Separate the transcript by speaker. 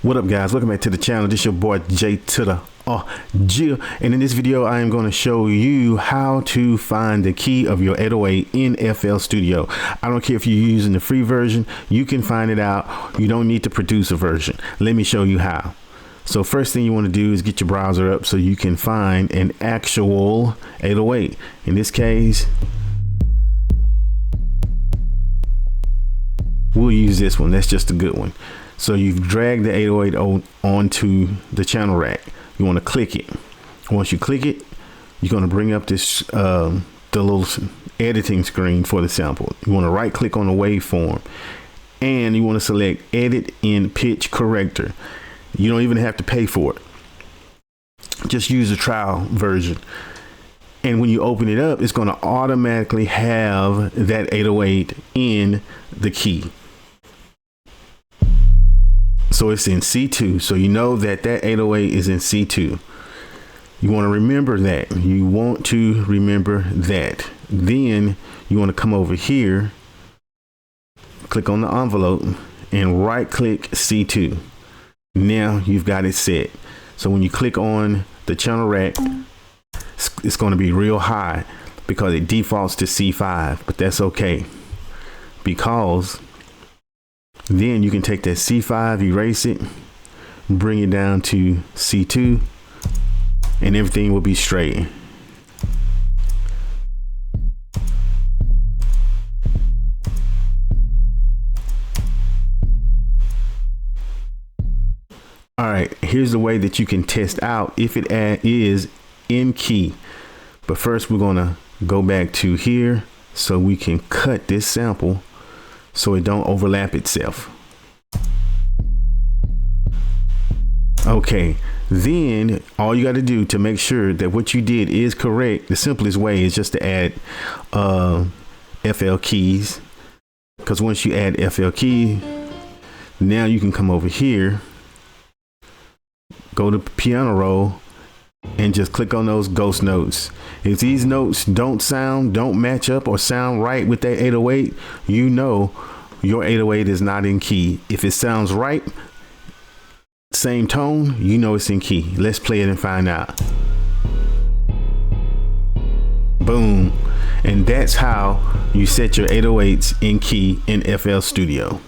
Speaker 1: What up, guys? Welcome back to the channel. This is your boy Jay to the Jill, and in this video I am going to show you how to find the key of your 808 in FL Studio. I don't care if you're using the free version, you can find it out. You don't need to produce a version. Let me show you how. So first thing you want to do is get your browser up so you can find an actual 808. In this case, we'll use this one. That's just a good one. So you've dragged the 808 onto the channel rack. You want to click it. Once you click it, you're going to bring up this the little editing screen for the sample. You want to right click on the waveform and you want to select edit in pitch corrector. You don't even have to pay for it. Just use the trial version. And when you open it up, it's going to automatically have that 808 in the key. So it's in C2. So you know that that 808 is in C2. You want to remember that. You want to remember that. Then you want to come over here, click on the envelope and right click C2. Now you've got it set. So when you click on the channel rack, it's going to be real high because it defaults to C5, but that's okay, because then you can take that C5, erase it, bring it down to C2, and everything will be straight. All right, here's the way that you can test out if it is in key. But first we're gonna go back to here so we can cut this sample so it don't overlap itself. Okay, then all you got to do to make sure that what you did is correct, the simplest way is just to add FL keys, because once you add FL key, now you can come over here, go to piano roll and just click on those ghost notes. If these notes don't match up or sound right with that 808, you know your 808 is not in key. If it sounds right, same tone, you know it's in key. Let's play it and find out. Boom. And that's how you set your 808s in key in FL Studio.